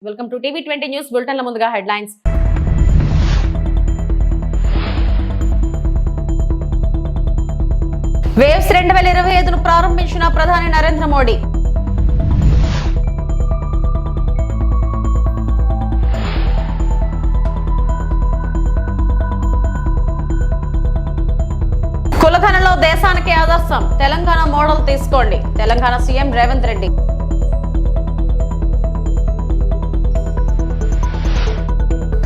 Welcome to TV 20 news బులెటిన్ల ముందుగా headlines. Waves 2025ను ప్రారంభించిన ప్రధాని నరేంద్ర మోడీ. కులగణనలో దేశానికి ఆదర్శం, తెలంగాణ మోడల్ తీసుకోండి. తెలంగాణ సీఎం రేవంత్ రెడ్డి.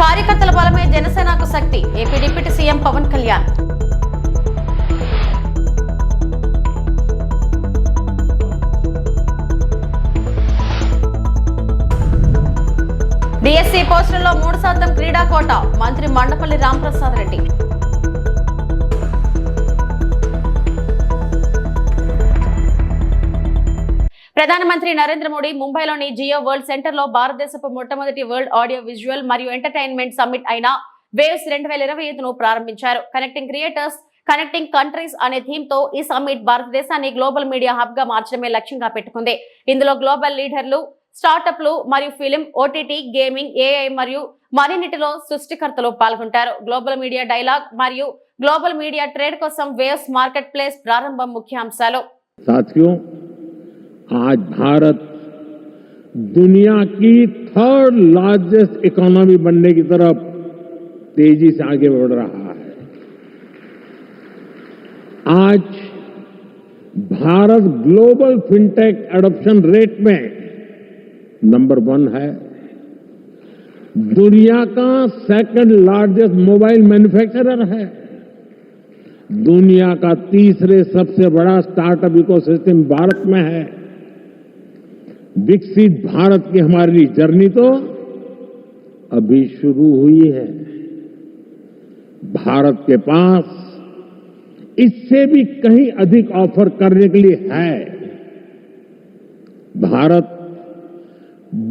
కార్యకర్తల బలమే జనసేనకు శక్తి, AP deputy CM Pawan Kalyan. DSC పోస్టుల్లో 3% క్రీడా కోటా, మంత్రి మండపల్లి రాంప్రసాద్ రెడ్డి. ప్రధానమంత్రి నరేంద్ర మోడీ ముంబైలోని జియో వరల్డ్ సెంటర్ లో భారతదేశపు మొట్టమొదటి వరల్డ్ ఆడియో విజువల్ మరియు ఎంటర్టైన్మెంట్ సమ్మిట్ అయిన వేవ్స్ 2025ను ప్రారంభించారు. కనెక్టింగ్ క్రియేటర్స్, కనెక్టింగ్ కంట్రీస్ అనే థీమ్ తో ఈ సమ్మిట్ భారతదేశాన్ని గ్లోబల్ మీడియా హబ్ గా మార్చడమే లక్ష్యంగా పెట్టుకుంది. ఇందులో గ్లోబల్ లీడర్లు, స్టార్టప్లు మరియు ఫిలిం, ఓటీటీ, గేమింగ్, ఏఐ మరియు మరిన్నిటిలో సృష్టికర్తలు పాల్గొంటారు. గ్లోబల్ మీడియా డైలాగ్ మరియు గ్లోబల్ మీడియా ట్రేడ్ కోసం వేవ్స్ మార్కెట్ ప్లేస్ ప్రారంభం ముఖ్య అంశాలు. आज भारत दुनिया की थर्ड लार्जेस्ट इकोनॉमी बनने की तरफ तेजी से आगे बढ़ रहा है. आज Bharat global fintech adoption rate में नंबर 1 है. दुनिया का सेकंड लार्जेस्ट मोबाइल मैन्युफैक्चरर है. दुनिया का तीसरे सबसे बड़ा स्टार्टअप इकोसिस्टम भारत में है. विकसित भारत की हमारी जर्नी तो अभी शुरू हुई है. भारत के पास इससे भी कहीं अधिक ऑफर करने के लिए है. भारत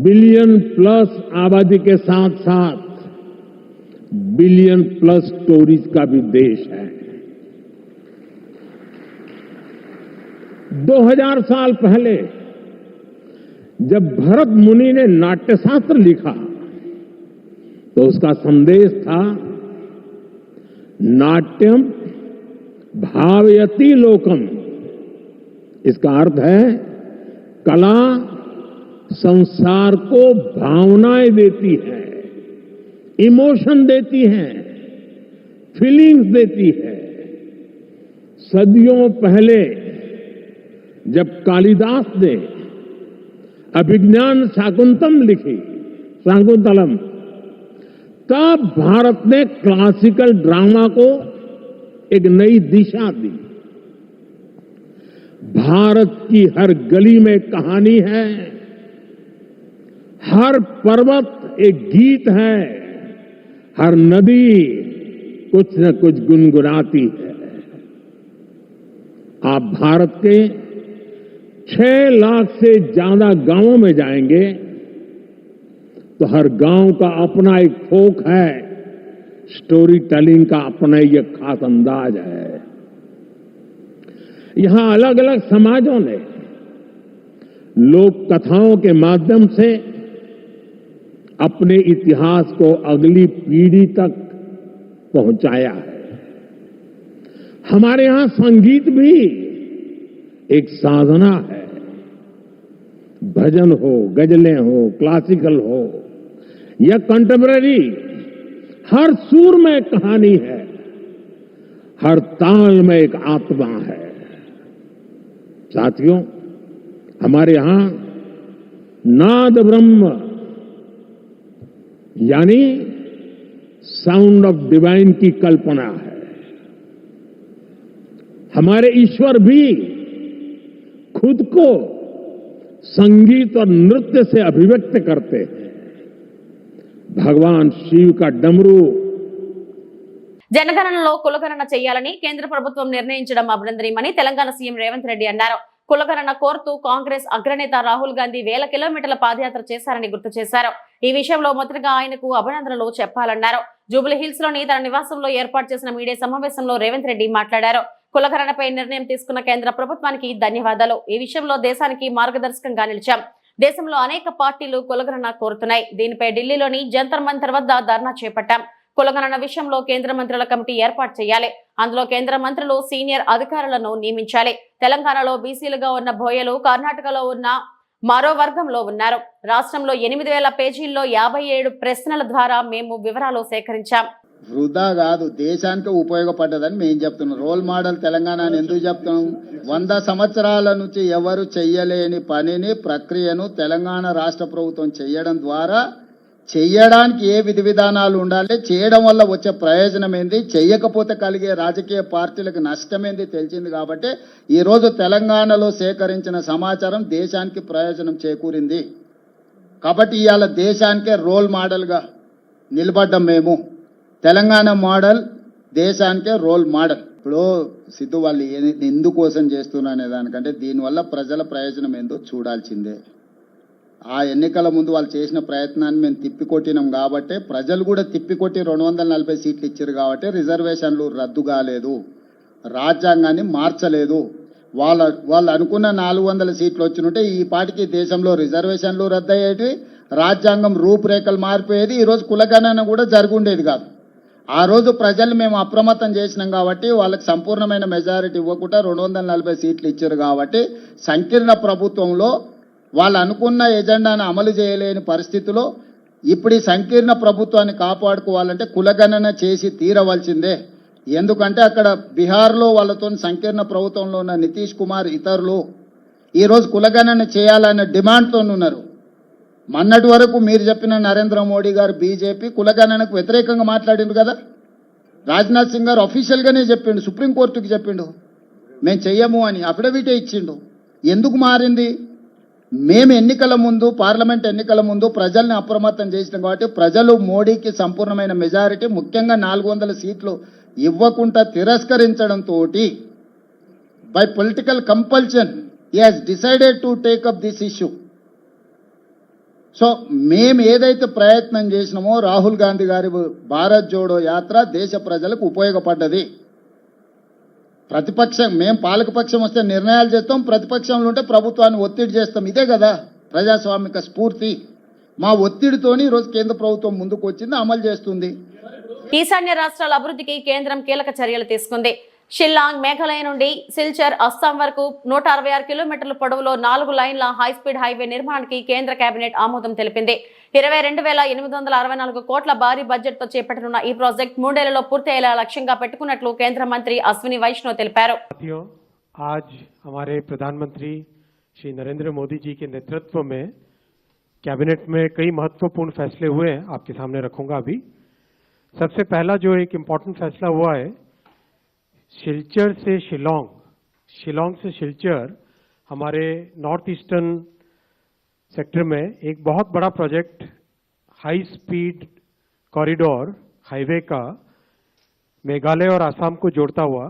बिलियन प्लस आबादी के साथ साथ बिलियन प्लस स्टोरीज का भी देश है. 2000 साल पहले जब भरत मुनि ने नाट्यशास्त्र लिखा तो उसका संदेश था नाट्यम भावयति लोकम. इसका अर्थ है कला संसार को भावनाएं देती है, इमोशन देती है, फीलिंग्स देती है. सदियों पहले जब कालिदास ने अभिज्ञान शाकुंतलम तब भारत ने क्लासिकल ड्रामा को एक नई दिशा दी. भारत की हर गली में कहानी है, हर पर्वत एक गीत है, हर नदी कुछ न कुछ गुनगुनाती है. आप भारत के 6 लाख से ज्यादा गांवों में जाएंगे तो हर गांव का अपना एक फोक है, स्टोरी टेलिंग का अपना एक खास अंदाज है. यहां अलग अलग समाजों ने लोक कथाओं के माध्यम से अपने इतिहास को अगली पीढ़ी तक पहुंचाया है. हमारे यहां संगीत भी एक साधना है. भजन हो, गजलें हो, क्लासिकल हो या कंटेम्पररी, हर सुर में कहानी है, हर ताल में एक आत्मा है. साथियों, हमारे यहां नाद ब्रह्म यानी साउंड ऑफ डिवाइन की कल्पना है. हमारे ईश्वर भी खुद को संगीत और नृत्य से अभिव्यक्त करते हैं. भगवान शिव का डमरू. జనగణనలో కులగణన చేయాలని కేంద్ర ప్రభుత్వం నిర్ణయించడం అభినందనీయమని తెలంగాణ సీఎం రేవంత్ రెడ్డి అన్నారు. కులగణన కోరుతూ కాంగ్రెస్ అగ్రనేత రాహుల్ గాంధీ వేల కిలోమీటర్ల పాదయాత్ర చేశారని గుర్తు చేశారు. ఈ విషయంలో మొదటగా ఆయనకు అభినందనలు చెప్పాలన్నారు. జూబ్లీ హిల్స్ లోని తన నివాసంలో ఏర్పాటు చేసిన మీడియా సమావేశంలో రేవంత్ రెడ్డి మాట్లాడారు. కులగణనపై నిర్ణయం తీసుకున్న కేంద్ర ప్రభుత్వానికి ధన్యవాదాలు. ఈ విషయంలో దేశానికి మార్గదర్శకంగా నిలిచాం. దేశంలో అనేక పార్టీలు కులగణన కోరుతున్నాయి. దీనిపై ఢిల్లీలోని జంతర్ మంతర్ వద్ద ధర్నా చేపట్టాం. కులగణన విషయంలో కేంద్ర మంత్రుల కమిటీ ఏర్పాటు చేయాలి. అందులో కేంద్ర మంత్రులు సీనియర్ అధికారులను నియమించాలి. తెలంగాణలో బీసీలుగా ఉన్న బోయలు కర్ణాటకలో ఉన్న మరో వర్గంలో ఉన్నారు. రాష్ట్రంలో 8,000 పేజీల్లో 57 ప్రశ్నల ద్వారా మేము వివరాలు సేకరించాం. వృధా కాదు, దేశానికి ఉపయోగపడ్డదని మేము చెప్తున్నాం. రోల్ మోడల్ తెలంగాణ అని ఎందుకు చెప్తున్నాం? 100 సంవత్సరాల నుంచి ఎవరు చెయ్యలేని పనిని ప్రక్రియను తెలంగాణ రాష్ట్ర ప్రభుత్వం చేయడం ద్వారా చెయ్యడానికి ఏ విధి విధానాలు ఉండాలి, చేయడం వల్ల వచ్చే ప్రయోజనం ఏంది, చెయ్యకపోతే కలిగే రాజకీయ పార్టీలకు నష్టం ఏంది తెలిసింది. కాబట్టి ఈరోజు తెలంగాణలో సేకరించిన సమాచారం దేశానికి ప్రయోజనం చేకూరింది. కాబట్టి ఇవాళ దేశానికే రోల్ మోడల్గా నిలబడ్డం మేము. తెలంగాణ మోడల్ దేశానికే రోల్ మోడల్. ఇప్పుడు సిద్ధు వాళ్ళు ఎందుకోసం చేస్తున్నారు అనే దానికంటే దీనివల్ల ప్రజల ప్రయోజనం ఏందో చూడాల్సిందే. ఆ ఎన్నికల ముందు వాళ్ళు చేసిన ప్రయత్నాన్ని మేము తిప్పికొట్టినాం కాబట్టి, ప్రజలు కూడా తిప్పికొట్టి 240 సీట్లు ఇచ్చారు కాబట్టి రిజర్వేషన్లు రద్దు కాలేదు, రాజ్యాంగాన్ని మార్చలేదు. వాళ్ళు అనుకున్న 400 సీట్లు వచ్చినుంటే ఈ పాటికి దేశంలో రిజర్వేషన్లు రద్దు అయ్యేవి, రాజ్యాంగం రూపురేఖలు మారిపోయేది, ఈరోజు కులగణన కూడా జరుగుండేది కాదు. ఆ రోజు ప్రజలు మేము అప్రమత్తం చేసినాం కాబట్టి వాళ్ళకి సంపూర్ణమైన మెజారిటీ ఇవ్వకుండా 240 సీట్లు ఇచ్చారు కాబట్టి సంకీర్ణ ప్రభుత్వంలో వాళ్ళు అనుకున్న ఎజెండాను అమలు చేయలేని పరిస్థితిలో ఇప్పుడు ఈ సంకీర్ణ ప్రభుత్వాన్ని కాపాడుకోవాలంటే కులగణన చేసి తీరవలసిందే. ఎందుకంటే అక్కడ బీహార్లో వాళ్ళతో సంకీర్ణ ప్రభుత్వంలో ఉన్న నితీష్ కుమార్ ఇతరులు ఈరోజు కులగణన చేయాలనే డిమాండ్తో ఉన్నారు. మొన్నటి వరకు మీరు చెప్పిన నరేంద్ర మోడీ గారు బీజేపీ కులగణనకు వ్యతిరేకంగా మాట్లాడిండు కదా. రాజ్నాథ్ సింగ్ గారు అఫీషియల్గానే చెప్పిండు, సుప్రీంకోర్టుకి చెప్పిండు మేము చెయ్యము అని, అఫిడవిటే ఇచ్చిండు. ఎందుకు మారింది? మేము ఎన్నికల ముందు, పార్లమెంట్ ఎన్నికల ముందు ప్రజల్ని అప్రమత్తం చేసినాం కాబట్టి ప్రజలు మోడీకి సంపూర్ణమైన మెజారిటీ, ముఖ్యంగా 400 సీట్లు ఇవ్వకుండా తిరస్కరించడంతో by political compulsion he has decided to take up this issue. So మేము ఏదైతే ప్రయత్నం చేసినామో రాహుల్ గాంధీ గారి భారత్ జోడో యాత్ర దేశ ప్రజలకు ఉపయోగపడ్డది. ప్రతిపక్షం, మేము పాలకపక్షం వస్తే నిర్ణయాలు చేస్తాం, ప్రతిపక్షంలో ఉంటే ప్రభుత్వాన్ని ఒత్తిడి చేస్తాం. ఇదే కదా ప్రజాస్వామిక స్ఫూర్తి. మా ఒత్తిడితోని ఈరోజు కేంద్ర ప్రభుత్వం ముందుకు వచ్చింది, అమలు చేస్తుంది. ఈశాన్య రాష్ట్రాల అభివృద్ధికి కేంద్రం కీలక చర్యలు తీసుకుంది. షిల్లాంగ్, మేఘాలయ నుండి సిల్చర్, అస్సాం వరకు 166 కిలోమీటర్ల పొడవులో 4 లైన్ల హైస్పీడ్ హైవే నిర్మాణానికి కేంద్ర కేబినెట్ ఆమోదం తెలిపింది. 22,864 కోట్ల భారీ బడ్జెట్ తో చేపట్టనున్న ఈ ప్రాజెక్ట్ 3 ఏళ్లలో పూర్తయ్యేలా లక్ష్యంగా పెట్టుకున్నట్లు కేంద్ర మంత్రి అశ్విని వైష్ణవ్ తెలిపారు. आज हमारे प्रधानमंत्री श्री नरेंद्र मोदी जी के नेतृत्व में कैबिनेट में कई महत्वपूर्ण फैसले हुए हैं, आपके सामने रखूंगा अभी। सबसे पहला जो एक इम्पोर्टेंट फैसला हुआ है, सिलचर से शिलोंग, शिलोंग से सिलचर हमारे नॉर्थ ईस्टर्न सेक्टर में एक बहुत बड़ा project high speed corridor highway का मेघालय और आसाम को जोड़ता हुआ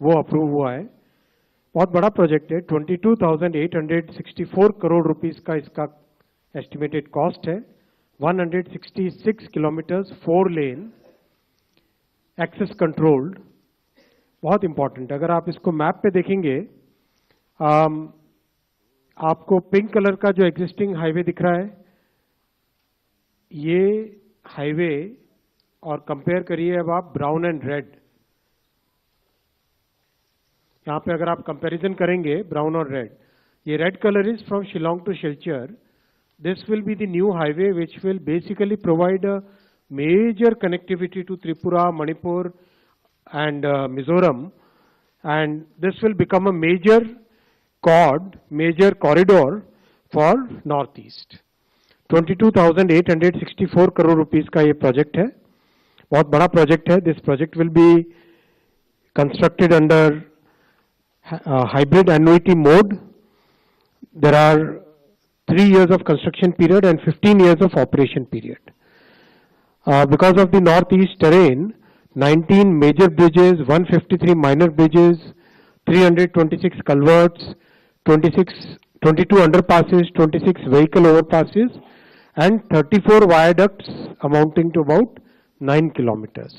वो अप्रूव हुआ है। बहुत बड़ा प्रोजेक्ट है, 22,864 करोड़ रुपीस का इसका एस्टिमेटेड कॉस्ट है। 166 किलोमीटर्स 4 लेन एक्सेस कंट्रोल्ड, बहुत इंपॉर्टेंट। अगर आप इसको मैप पे देखेंगे, आपको पिंक कलर का जो एग्जिस्टिंग हाईवे दिख रहा है, ये हाईवे और कंपेयर करिए अब आप ब्राउन एंड रेड। यहाँ पे अगर आप कंपैरिजन करेंगे ब्राउन और रेड, ये red colour is from Shillong to Silchar. This will be the new highway which will basically provide a major connectivity to Tripura, Manipur and Mizoram, and this will become a major corridor for Northeast. 22,864 crore rupees का ये project है, बहुत बड़ा project है. This project will be constructed under hybrid annuity mode. There are 3 years of construction period and 15 years of operation period. Because of the northeast terrain, 19 major bridges, 153 minor bridges, 326 culverts, 22 underpasses, 26 vehicle overpasses and 34 viaducts amounting to about 9 kilometers.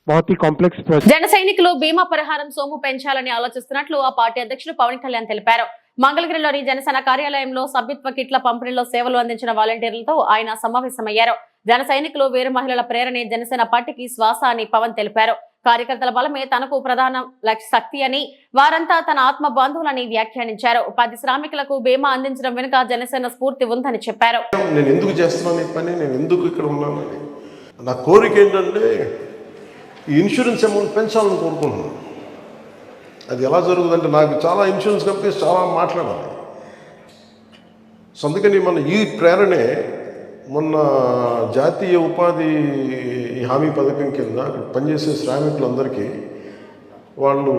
बहुत ही complex project. జన సైనికులు బీమా పరిహారం సొమ్ము పెంచాలని ఆలోచిస్తున్నట్లు ఆ party అధ్యక్షుడు పవన్ కళ్యాణ్ తెలిపారు. మంగళగిరిలోని జనసేన కార్యాలయంలో సభ్యత్వ కిట్ల పంపిణీలో సేవలు అందించిన వాలంటీర్లతో ఆయన సమావేశమయ్యారు. జన సైనికులు వీర మహిళల ప్రేరణే జనసేన పార్టీకి శ్వాస అని పవన్ తెలిపారు. కార్యకర్తల బలమే తనకు ప్రధాన శక్తి అని, వారంతా తన ఆత్మ బంధువులని వ్యాఖ్యానించారు. 10 శ్రామికులకు బీమా అందించడం వెనుక జనసేన స్ఫూర్తి ఉందని చెప్పారు. నేను ఎందుకు చేస్తున్నాను ఈ పని, నేను ఎందుకు ఇక్కడ ఉన్నానని నా కోరిక ఏంటంటే ఈ ఇన్సూరెన్స్ అమౌంట్ పెంచాలని కోరుకుంటున్నాను. అది ఎలా జరుగుతుందంటే నాకు చాలా ఇన్సూరెన్స్ కంపెనీస్ చాలా మాట్లాడాలి. సో అందుకని మన ఈ ప్రేరణే మొన్న జాతీయ ఉపాధి హామీ పథకం కింద అక్కడ పనిచేసే శ్రామికులందరికీ వాళ్ళు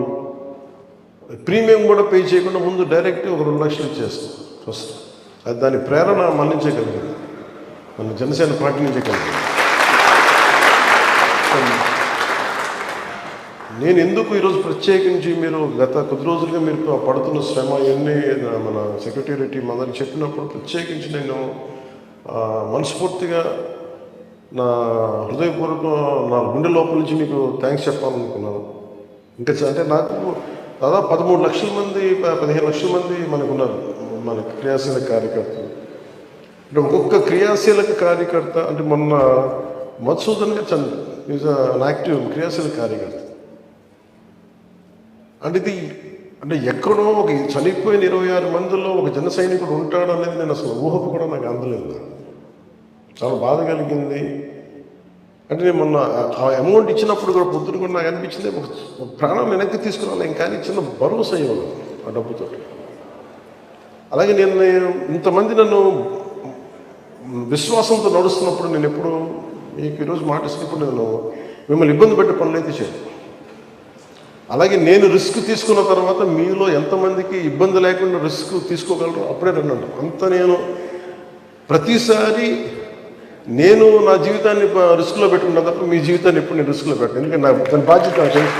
ప్రీమియం కూడా పే చేయకుండా ముందు డైరెక్ట్ ఒక 2 లక్షలు ఇచ్చేస్తాం ఫస్ట్. అది దాని ప్రేరణ మన్నించగలిగింది, మన జనసేన పార్టీ నుంచే కలిగింది. నేను ఎందుకు ఈరోజు ప్రత్యేకించి మీరు గత కొద్ది రోజులుగా మీరు పడుతున్న శ్రమ ఇవన్నీ మన సెక్రటేరియట్ టీం అందరికి చెప్పినప్పుడు ప్రత్యేకించి నేను మనస్ఫూర్తిగా నా హృదయపూర్వక నా గుండె లోపల నుంచి మీకు థ్యాంక్స్ చెప్పాలనుకున్నాను. ఇంకా అంటే నాకు దాదాపు 13 లక్షల మంది 15 లక్షల మంది మనకున్నారు మన క్రియాశీలక కార్యకర్తలు. అంటే ఒక్కొక్క క్రియాశీలక కార్యకర్త అంటే మొన్న మధుసూదన్గా ఈజ్ అన్ యాక్టివ్ క్రియాశీలక కార్యకర్త. అంటే ఇది అంటే ఎక్కడో ఒక చనిపోయిన 26 మందిలో ఒక జన సైనికుడు ఉంటాడు అనేది నేను అసలు ఊహకు కూడా నాకు అందలేదు. చాలా బాధ కలిగింది. అంటే నేను మొన్న ఆ అమౌంట్ ఇచ్చినప్పుడు కూడా పొద్దున కూడా నాకు అనిపించింది ఒక ప్రాణం వెనక్కి తీసుకురావాలి, ఇంకా చిన్న భరోసా ఇవ్వాలి ఆ డబ్బుతో. అలాగే నేను ఇంతమంది నన్ను విశ్వాసంతో నడుస్తున్నప్పుడు నేను ఎప్పుడు మీకు ఈరోజు మాటిస్తున్నప్పుడు నేను మిమ్మల్ని ఇబ్బంది పెట్టే పనులు అయితే చేయను. అలాగే నేను రిస్క్ తీసుకున్న తర్వాత మీలో ఎంతమందికి ఇబ్బంది లేకుండా రిస్క్ తీసుకోగలరు అప్పుడే రండి. అంత నేను ప్రతిసారి నేను నా జీవితాన్ని రిస్క్లో పెట్టుకున్న తప్ప మీ జీవితాన్ని ఎప్పుడు నేను రిస్క్లో పెట్టాను. ఎందుకంటే నా బాధ్యత నాకు తెలుసు.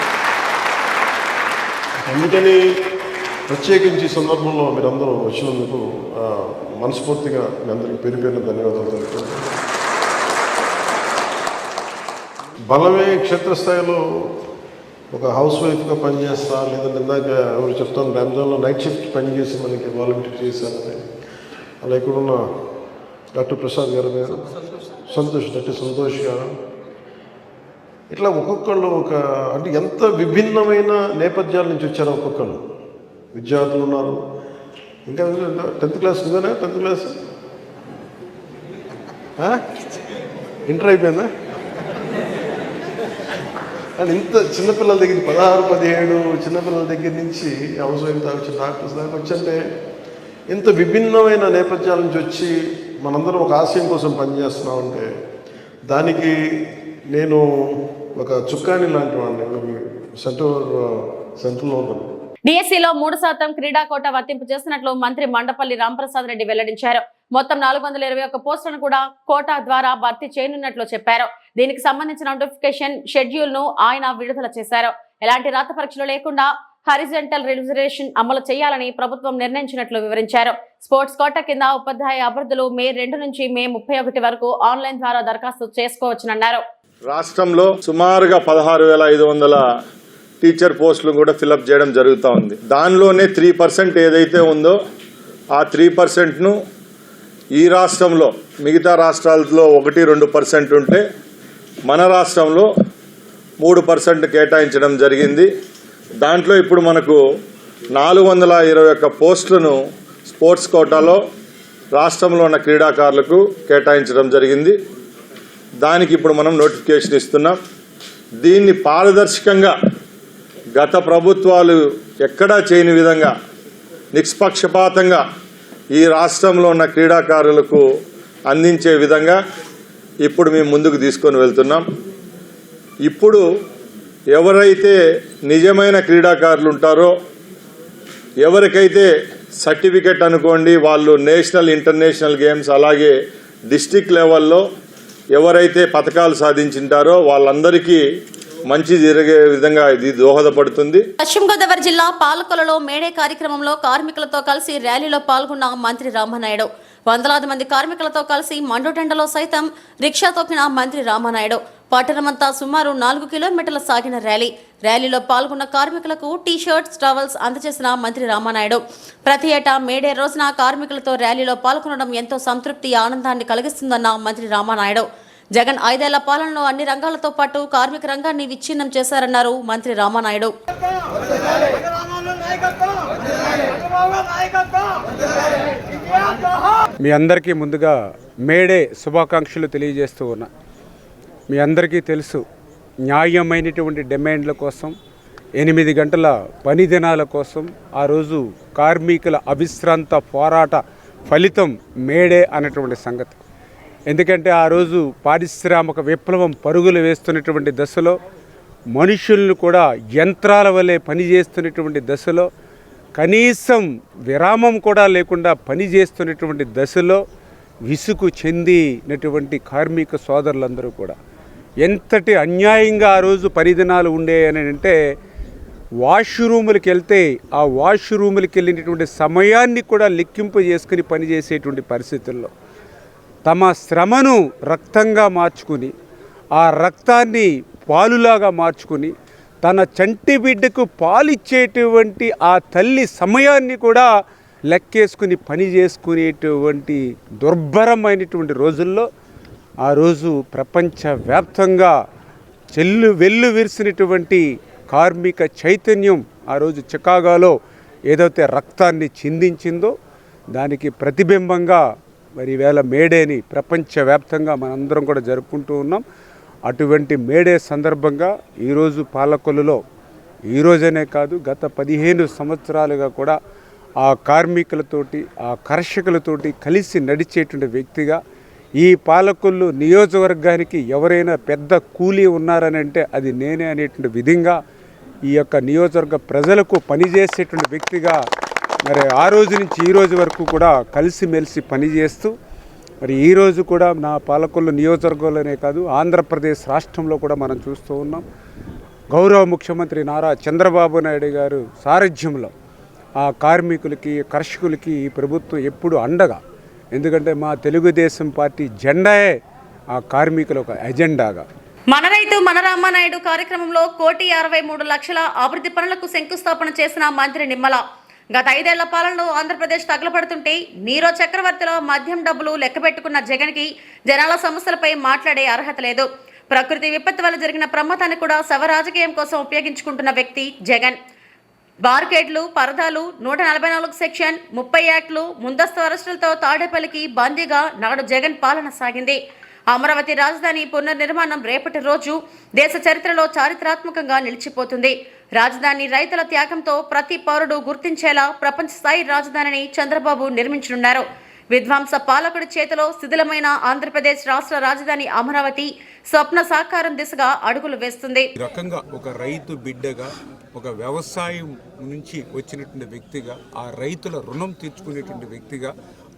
అందుకని ప్రత్యేకించి ఈ సందర్భంలో మీరందరూ వచ్చినందుకు మనస్ఫూర్తిగా మీ అందరికీ పేరు ధన్యవాదాలు తెలుపుతున్నాను. బలమే క్షేత్రస్థాయిలో ఒక హౌస్ వైఫ్గా పనిచేస్తా, లేదంటే ఇందాక ఎవరు చెప్తాను రంజాన్లో నైట్ షిఫ్ట్ పనిచేసి మనకి వాలంటీర్ చేశారని. అలా ఇక్కడున్న డాక్టర్ ప్రసాద్ గారు, డాక్టర్ సంతోష్ గారు, ఇట్లా ఒక్కొక్కళ్ళు ఒక అంటే ఎంత విభిన్నమైన నేపథ్యాల నుంచి వచ్చారో ఒక్కొక్కళ్ళు. విద్యార్థులు ఉన్నారు. ఇంకా 10th క్లాస్ నువ్వేనా? 10th క్లాస్ ఇంటర్ అయిపోయిందా? అండ్ ఇంత చిన్నపిల్లల దగ్గర 16, 17 చిన్నపిల్లల దగ్గర నుంచి హౌస్ వైఫ్ దాకా వచ్చి డాక్టర్స్ దాకా వచ్చంటే ఇంత విభిన్నమైన నేపథ్యాల నుంచి వచ్చి మనందరం ఒక ఆశయం కోసం పనిచేస్తున్నామంటే దానికి నేను ఒక చుక్కాని లాంటి వాడిని సెంట్రల్లో ఉన్నాను. డిఎస్సిలో 3% క్రీడా కోటా వర్తింపు చేస్తున్నట్లు మంత్రి మండపల్లి రాంప్రసాద్ రెడ్డి వెల్లడించారు. మొత్తం 421 పోస్టులను కూడా కోటా ద్వారా భర్తీ చేయనున్నట్లు చెప్పారు. దీనికి సంబంధించిన నోటిఫికేషన్ షెడ్యూల్ ను ఆయన విడుదల చేశారు. ఎలాంటి రాత పరీక్షలు లేకుండా హారిజంటల్ రిజర్వేషన్ అమలు చేయాలని ప్రభుత్వం నిర్ణయించినట్లు వివరించారు. స్పోర్ట్స్ కోటా కింద ఉపాధ్యాయ అభ్యర్థులు మే 2 నుంచి మే 31 వరకు ఆన్లైన్ ద్వారా దరఖాస్తు చేసుకోవచ్చునన్నారు. రాష్ట్రంలో సుమారుగా 16,500 టీచర్ పోస్టులు కూడా ఫిలప్ చేయడం జరుగుతూ ఉంది. దానిలోనే 3% ఏదైతే ఉందో ఆ 3%ను ఈ రాష్ట్రంలో మిగతా రాష్ట్రాలలో 1-2% ఉంటే మన రాష్ట్రంలో 3% కేటాయించడం జరిగింది. దాంట్లో ఇప్పుడు మనకు 421 పోస్టులను స్పోర్ట్స్ కోటాలో రాష్ట్రంలో ఉన్న క్రీడాకారులకు కేటాయించడం జరిగింది. దానికి ఇప్పుడు మనం నోటిఫికేషన్ ఇస్తున్నాం. దీన్ని పారదర్శకంగా గత ప్రభుత్వాలు ఎక్కడా చేయని విధంగా నిష్పక్షపాతంగా ఈ రాష్ట్రంలో ఉన్న క్రీడాకారులకు అందించే విధంగా ఇప్పుడు మేము ముందుకు తీసుకొని వెళ్తున్నాం. ఇప్పుడు ఎవరైతే నిజమైన క్రీడాకారులు ఉంటారో, ఎవరికైతే సర్టిఫికెట్ అనుకోండి వాళ్ళు నేషనల్ ఇంటర్నేషనల్ గేమ్స్ అలాగే డిస్ట్రిక్ట్ లెవెల్లో ఎవరైతే పథకాలు సాధించింటారో వాళ్ళందరికీ మంచి జరిగే విధంగా ఇది దోహదపడుతుంది. పశ్చిమ గోదావరి జిల్లా పాలకొలలో మేడే కార్యక్రమంలో కార్మికులతో కలిసి ర్యాలీలో పాల్గొన్న మంత్రి రామనాయుడు. వందలాది మంది కార్మికులతో కలిసి మండుటెండలో సైతం రిక్షా తొక్కిన మంత్రి రామనాయుడు. పట్టణమంతా సుమారు 4 కిలోమీటర్ల సాగిన ర్యాలీలో పాల్గొన్న కార్మికులకు టీ-షర్ట్స్, టవల్స్ అందజేసిన మంత్రి రామానాయుడు. ప్రతి ఏటా మేడే రోజున కార్మికులతో ర్యాలీలో పాల్గొనడం ఎంతో సంతృప్తి, ఆనందాన్ని కలిగిస్తుందన్న మంత్రి రామానాయుడు. జగన్ 5 ఏళ్ల పాలనలో అన్ని రంగాలతో పాటు కార్మిక రంగాన్ని విచ్ఛిన్నం చేశారన్నారు మంత్రి రామానాయుడు. మీ అందరికీ ముందుగా మేడే శుభాకాంక్షలు తెలియజేస్తూ ఉన్నా. మీ అందరికీ తెలుసు, న్యాయమైనటువంటి డిమాండ్ల కోసం 8 గంటల పని దినాల కోసం ఆ రోజు కార్మికుల అవిశ్రాంత పోరాట ఫలితం మేడే అన్నటువంటి సంగతి. ఎందుకంటే ఆ రోజు పారిశ్రామిక విప్లవం పరుగులు వేస్తున్నటువంటి దశలో, మనుషులను కూడా యంత్రాల వలె పనిచేస్తున్నటువంటి దశలో, కనీసం విరామం కూడా లేకుండా పనిచేస్తున్నటువంటి దశలో విసుగు చెందినటువంటి కార్మిక సోదరులందరూ కూడా ఎంతటి అన్యాయంగా ఆ రోజు పరిదినాలు ఉండేయని అంటే, వాష్రూములకు వెళ్తే ఆ వాష్రూములకు వెళ్ళినటువంటి సమయాన్ని కూడా లెక్కింపు చేసుకుని పనిచేసేటువంటి పరిస్థితుల్లో తమ శ్రమను రక్తంగా మార్చుకుని, ఆ రక్తాన్ని పాలులాగా మార్చుకుని, తన చంటి బిడ్డకు పాలిచ్చేటువంటి ఆ తల్లి సమయాన్ని కూడా లెక్కేసుకుని పని చేసుకునేటువంటి దుర్భరమైనటువంటి రోజుల్లో ఆ రోజు ప్రపంచవ్యాప్తంగా వెల్లు విరిసినటువంటి కార్మిక చైతన్యం ఆ రోజు చికాగోలో ఏదైతే రక్తాన్ని చిందించిందో దానికి ప్రతిబింబంగా మరి ఈవేళ మేడేని ప్రపంచవ్యాప్తంగా మనందరం కూడా జరుపుకుంటూ ఉన్నాం. అటువంటి మేడే సందర్భంగా ఈరోజు పాలకొల్లులో, ఈరోజనే కాదు గత 15 సంవత్సరాలుగా కూడా ఆ కార్మికులతోటి, ఆ కర్షకులతోటి కలిసి నడిచేటువంటి వ్యక్తిగా, ఈ పాలకొల్లు నియోజకవర్గానికి ఎవరైనా పెద్ద కూలీ ఉన్నారని అంటే అది నేనే అనేటువంటి విధంగా ఈ యొక్క నియోజకవర్గ ప్రజలకు పనిచేసేటువంటి వ్యక్తిగా మరి ఆ రోజు నుంచి ఈ రోజు వరకు కూడా కలిసిమెలిసి పనిచేస్తూ మరి ఈరోజు కూడా నా పాలకొల్లు నియోజకవర్గంలోనే కాదు ఆంధ్రప్రదేశ్ రాష్ట్రంలో కూడా మనం చూస్తూ ఉన్నాం. గౌరవ ముఖ్యమంత్రి నారా చంద్రబాబు నాయుడు గారు సారథ్యంలో ఆ కార్మికులకి, కర్షకులకి ఈ ప్రభుత్వం ఎప్పుడు అండగా, ఎందుకంటే మా తెలుగుదేశం పార్టీ జెండాయే ఆ కార్మికుల ఒక ఎజెండాగా. మన రైతు మన రామానాయుడు కార్యక్రమంలో 1,63,00,000 అభివృద్ధి పనులకు శంకుస్థాపన చేసిన మంత్రి నిమ్మల. గత 5 ఏళ్ల పాలనలో ఆంధ్రప్రదేశ్ తగలబడుతుంటే నీరో చక్రవర్తిలో మద్యం డబ్బులు లెక్కబెట్టుకున్న జగన్కి జనాల సమస్యలపై మాట్లాడే అర్హత లేదు. ప్రకృతి విపత్తు వల్ల జరిగిన ప్రమాదాన్ని కూడా శవ రాజకీయం కోసం ఉపయోగించుకుంటున్న వ్యక్తి జగన్. బార్కేడ్లు, పరదాలు, 144 సెక్షన్, 30 యాక్ట్లు, ముందస్తు అరెస్టులతో తాడేపల్లికి బందీగా నాడు జగన్ పాలన సాగింది. అమరావతి రాజధాని పునర్నిర్మాణం రేపటి రోజు దేశ చరిత్రలో చారిత్రాత్మకంగా నిలిచిపోతుంది. రాజధాని రైతుల త్యాగంతో ప్రతి పౌరుడు గుర్తించేలా ప్రపంచ స్థాయి రాజధానిని చంద్రబాబు నిర్మించనున్నారు. విధ్వంస పాలకుడి చేతిలో శిథిలమైన ఆంధ్రప్రదేశ్ రాష్ట్ర రాజధాని అమరావతి స్వప్న సాకారం దిశగా అడుగులు వేస్తుంది. ఈ రకంగా ఒక రైతు బిడ్డగా, ఒక వ్యవసాయం నుంచి వచ్చినటువంటి వ్యక్తిగా, ఆ రైతుల రుణం తీర్చుకునేటువంటి వ్యక్తిగా,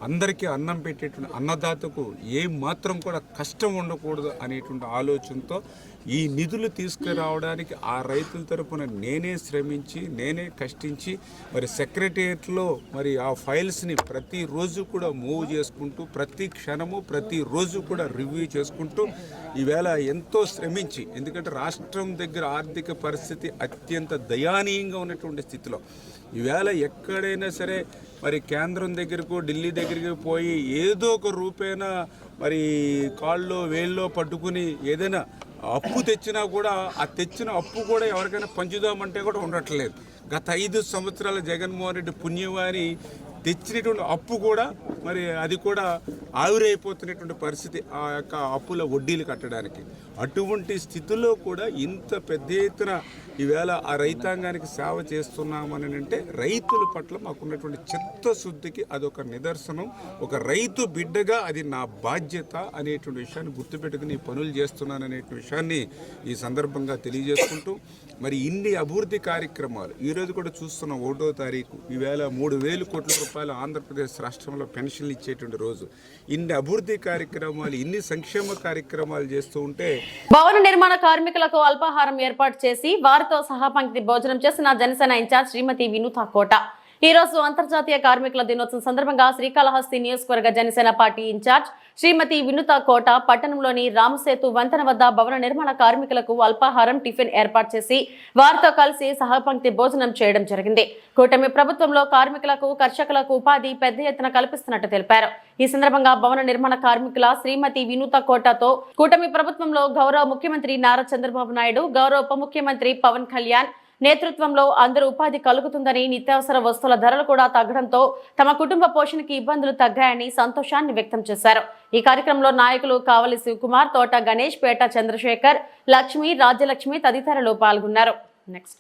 అందరికీ అన్నం పెట్టేటువంటి అన్నదాతకు ఏ మాత్రం కూడా కష్టం ఉండకూడదు అనేటువంటి ఆలోచనతో ఈ నిధులు తీసుకురావడానికి ఆ రైతుల తరపున నేనే శ్రమించి, నేనే కష్టించి మరి సెక్రటేరియట్లో మరి ఆ ఫైల్స్ని ప్రతిరోజు కూడా మూవ్ చేసుకుంటూ, ప్రతి క్షణము ప్రతిరోజు కూడా రివ్యూ చేసుకుంటూ ఈవేళ ఎంతో శ్రమించి, ఎందుకంటే రాష్ట్రం దగ్గర ఆర్థిక పరిస్థితి అత్యంత దయానీయంగా ఉన్నటువంటి స్థితిలో ఈవేళ ఎక్కడైనా సరే మరి కేంద్రం దగ్గరకు, ఢిల్లీ దగ్గరికి పోయి ఏదో ఒక రూపేణ మరి కాళ్ళలో వేళ్ళలో పట్టుకుని ఏదైనా అప్పు తెచ్చినా కూడా ఆ తెచ్చిన అప్పు కూడా ఎవరికైనా పంచుదామంటే కూడా ఉండట్లేదు. గత 5 సంవత్సరాల జగన్మోహన్ రెడ్డి పుణ్యవారి తెచ్చినటువంటి అప్పు కూడా మరి అది కూడా ఆవిరైపోతున్నటువంటి పరిస్థితి ఆ యొక్క అప్పుల వడ్డీలు కట్టడానికి. అటువంటి స్థితిలో కూడా ఇంత పెద్ద ఎత్తున ఈవేళ ఆ రైతాంగానికి సేవ చేస్తున్నామని అంటే రైతుల పట్ల మాకున్నటువంటి చిత్తశుద్ధికి అదొక నిదర్శనం. ఒక రైతు బిడ్డగా అది నా బాధ్యత అనేటువంటి విషయాన్ని గుర్తుపెట్టుకుని పనులు చేస్తున్నాను అనేటువంటి విషయాన్ని ఈ సందర్భంగా తెలియజేసుకుంటూ మరి ఇన్ని అభివృద్ధి కార్యక్రమాలు ఈరోజు కూడా చూస్తున్నాం. 1వ తారీఖు ఈవేళ 3,000 కోట్ల రూపాయలు ఆంధ్రప్రదేశ్ రాష్ట్రంలో పెన్షన్లు ఇచ్చేటువంటి రోజు. ఇన్ని అభివృద్ధి కార్యక్రమాలు, ఇన్ని సంక్షేమ కార్యక్రమాలు చేస్తూ ఉంటే భవన నిర్మాణ కార్మికులకు అల్పాహారం ఏర్పాటు చేసి వారితో సహా పంక్తి భోజనం చేసిన జనసేన ఇన్ఛార్జ్ శ్రీమతి వినూత కోట. ఈ రోజు అంతర్జాతీయ కార్మికుల దినోత్సవం సందర్భంగా శ్రీకాళహస్తి నియోజకవర్గ జనసేన పార్టీ ఇన్ఛార్జ్ శ్రీమతి వినుత కోట పట్టణంలోని రామసేతు వంతెన వద్ద భవన నిర్మాణ కార్మికులకు అల్పాహారం టిఫిన్ ఏర్పాటు చేసి వారితో కలిసి సహపంక్తి భోజనం చేయడం జరిగింది. కూటమి ప్రభుత్వంలో కార్మికులకు కర్షకులకు ఉపాధి పెద్ద ఎత్తున కల్పిస్తున్నట్టు తెలిపారు. ఈ సందర్భంగా భవన నిర్మాణ కార్మికుల శ్రీమతి వినుత కోటతో కూటమి ప్రభుత్వంలో గౌరవ ముఖ్యమంత్రి నారా చంద్రబాబు నాయుడు, గౌరవ ఉప ముఖ్యమంత్రి పవన్ కళ్యాణ్ నేతృత్వంలో అందరూ ఉపాధి కలుగుతుందని, నిత్యావసర వస్తువుల ధరలు కూడా తగ్గడంతో తమ కుటుంబ పోషణకి ఇబ్బందులు తగ్గాయని సంతోషాన్ని వ్యక్తం చేశారు. ఈ కార్యక్రమంలో నాయకులు కావలి శివకుమార్, తోట గణేష్, పేట చంద్రశేఖర్, లక్ష్మి, రాజ్యలక్ష్మి తదితరులు పాల్గొన్నారు. నెక్స్ట్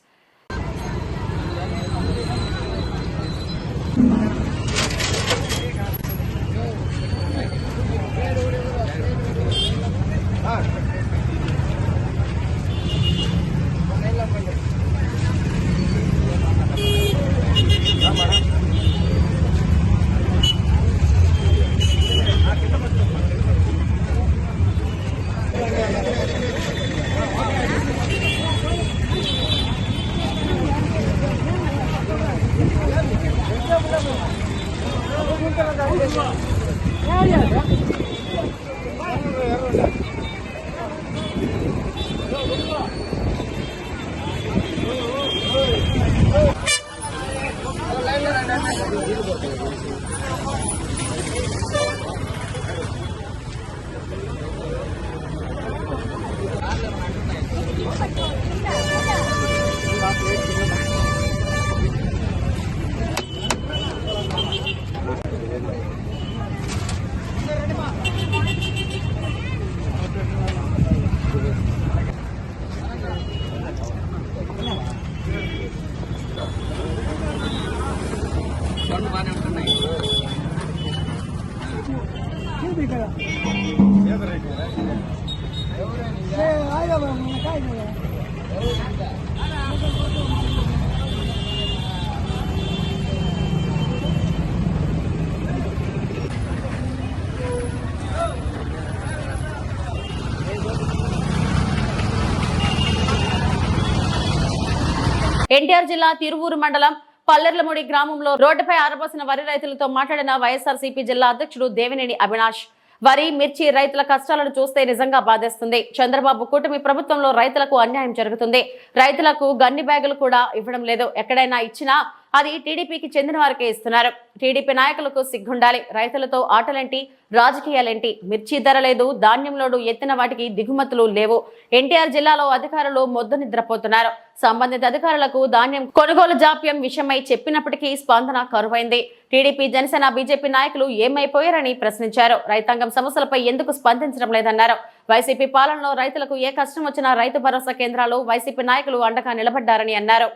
ఎన్టీఆర్ జిల్లా తిరువూరు మండలం పల్లెర్లముడి గ్రామంలో రోడ్డుపై ఆరబోసిన వరి రైతులతో మాట్లాడిన వైఎస్ఆర్సీపీ జిల్లా అధ్యక్షుడు దేవినేని అవినాష్. వరి, మిర్చి రైతుల కష్టాలను చూస్తే నిజంగా బాధేస్తుంది. చంద్రబాబు కూటమి ప్రభుత్వంలో రైతులకు అన్యాయం జరుగుతుంది. రైతులకు గన్ని బ్యాగులు కూడా ఇవ్వడం లేదు. ఎక్కడైనా ఇచ్చినా అది టీడీపీకి చెందిన వారికే ఇస్తున్నారు. టీడీపీ నాయకులకు సిగ్గుండాలి. రైతులతో ఆటలేంటి, రాజకీయాలేంటి? మిర్చి ధర లేదు, ధాన్యం లోడు ఎత్తిన వాటికి దిగుమతులు లేవు. ఎన్టీఆర్ జిల్లాలో అధికారులు మొద్దు నిద్రపోతున్నారు. సంబంధిత అధికారులకు ధాన్యం కొనుగోలు జాప్యం విషయమై చెప్పినప్పటికీ స్పందన కరువైంది. టీడీపీ, జనసేన, బీజేపీ నాయకులు ఏమైపోయారని ప్రశ్నించారు. రైతాంగం సమస్యలపై ఎందుకు స్పందించడం లేదన్నారు. వైసీపీ పాలనలో రైతులకు ఏ కష్టం వచ్చినా రైతు భరోసా కేంద్రాలు వైసీపీ నాయకులు అండగా నిలబడ్డారని అన్నారు.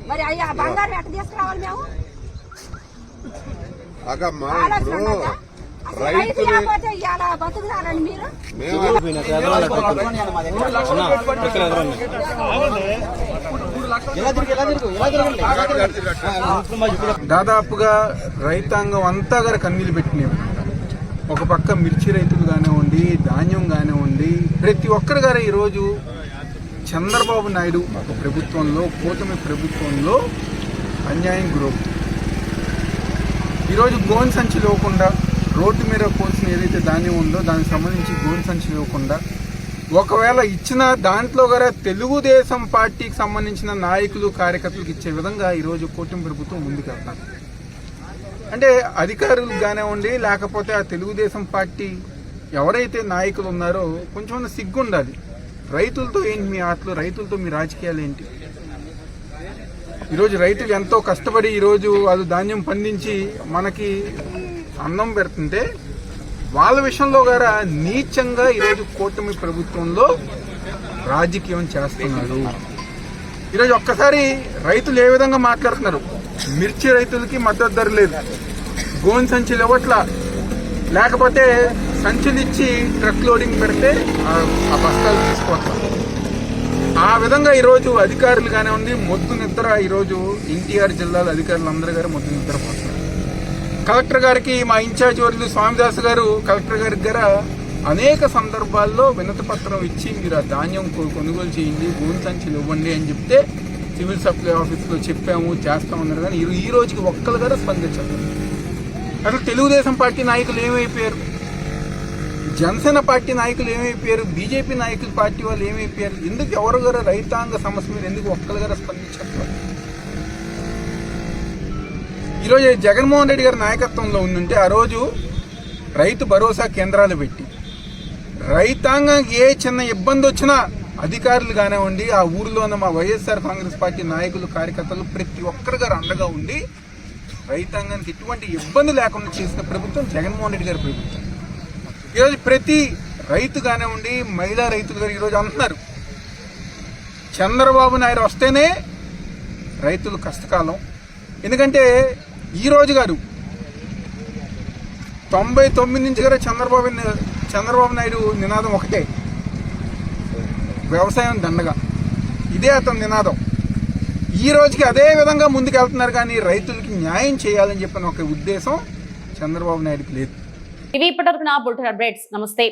మరి అయ్యా బంగారం ఎట్లా తీసుకురావాలి మేము? రైతు లేకపోతే ఇవాళ బతుకుతారని మీరు దాదాపుగా రైతాంగం అంతా గారు కన్నీళ్ళు పెట్టినవి. ఒక పక్క మిర్చి రైతులు కానివ్వండి, ధాన్యం కానివ్వండి, ప్రతి ఒక్కరు గారు ఈరోజు చంద్రబాబు నాయుడు ప్రభుత్వంలో, కూటమి ప్రభుత్వంలో అన్యాయం గురవుతుంది. ఈరోజు గోన్ సంచి లేకుండా రోడ్డు మీద పోసిన ఏదైతే ధాన్యం ఉందో దానికి సంబంధించి గోన్ సంచి లేకుండా, ఒకవేళ ఇచ్చిన దాంట్లో కూడా తెలుగుదేశం పార్టీకి సంబంధించిన నాయకులు, కార్యకర్తలకు ఇచ్చే విధంగా ఈరోజు కూటమి ప్రభుత్వం ముందుకెళ్తారు. అంటే అధికారులకు కానివ్వండి, లేకపోతే ఆ తెలుగుదేశం పార్టీ ఎవరైతే నాయకులు ఉన్నారో కొంచెం సిగ్గు ఉండాలి. రైతులతో ఏంటి మీ ఆటలు? రైతులతో మీ రాజకీయాలు ఏంటి? ఈరోజు రైతులు ఎంతో కష్టపడి ఈరోజు వాళ్ళు ధాన్యం పండించి మనకి అన్నం పెడుతుంటే వాళ్ళ విషయంలో గారా నీచంగా ఈరోజు కూటమి ప్రభుత్వంలో రాజకీయం చేస్తున్నారు. ఈరోజు ఒక్కసారి రైతులు ఏ విధంగా మాట్లాడుతున్నారు? మిర్చి రైతులకి మద్దతు ధర లేదు, గోన్ సంచులు ఇవ్వట్లా, లేకపోతే సంచులు ఇచ్చి ట్రక్ లోడింగ్ పెడితే ఆ బస్తాలు తీసుకోవట్లా. ఆ విధంగా ఈరోజు అధికారులు కానివ్వండి మొద్దు నిద్ర, ఈరోజు ఎన్టీఆర్ జిల్లాలో అధికారులు అందరూ గారు మొద్దు నిద్రపోతున్నారు. కలెక్టర్ గారికి మా ఇన్ఛార్జ్ వర్యులు స్వామిదాస్ గారు కలెక్టర్ గారికి గారు అనేక సందర్భాల్లో వినతి పత్రం ఇచ్చి మీరు ఆ ధాన్యం కొనుగోలు చేయండి, గోను సంచులు ఇవ్వండి అని చెప్తే సివిల్ సప్లై ఆఫీస్లో చెప్పాము చేస్తామన్నారు, కానీ ఈ రోజుకి ఒక్కరు కూడా స్పందించారు. అసలు తెలుగుదేశం పార్టీ నాయకులు ఏమైపోయారు, జనసేన పార్టీ నాయకులు ఏమైపోయారు, బీజేపీ నాయకుల పార్టీ వాళ్ళు ఏమైపోయారు? ఎందుకు ఎవరు గారు రైతాంగ సమస్య మీద ఎందుకు ఒక్కరు గారు స్పందించారు? ఈరోజు జగన్మోహన్ రెడ్డి గారి నాయకత్వంలో ఉందంటే ఆ రోజు రైతు భరోసా కేంద్రాలు పెట్టి రైతాంగానికి ఏ చిన్న ఇబ్బంది వచ్చినా అధికారులు కానివ్వండి, ఆ ఊరిలో ఉన్న మా వైఎస్ఆర్ కాంగ్రెస్ పార్టీ నాయకులు కార్యకర్తలు ప్రతి ఒక్కరి గారు అండగా ఉండి రైతాంగానికి ఎటువంటి ఇబ్బంది లేకుండా చేసిన ప్రభుత్వం జగన్మోహన్ రెడ్డి గారి ప్రభుత్వం. ఈరోజు ప్రతి రైతు కానివ్వండి, మహిళా రైతులు గారు ఈరోజు అంటున్నారు చంద్రబాబు నాయుడు వస్తేనే రైతులు కష్టకాలం. ఎందుకంటే ఈరోజు గారు 99 నుంచి గారు చంద్రబాబు నాయుడు నినాదం ఒకటే, వ్యవసాయం దండగా. ఇదే అతని నినాదం. ఈ రోజుకి అదే విధంగా ముందుకు వెళ్తున్నారు, కానీ రైతులకి న్యాయం చేయాలని చెప్పిన ఒక ఉద్దేశం చంద్రబాబు నాయుడుకి లేదు. ఇవి ఇప్పటివరకు నా బులెటిన్ అప్డేట్స్. నమస్తే.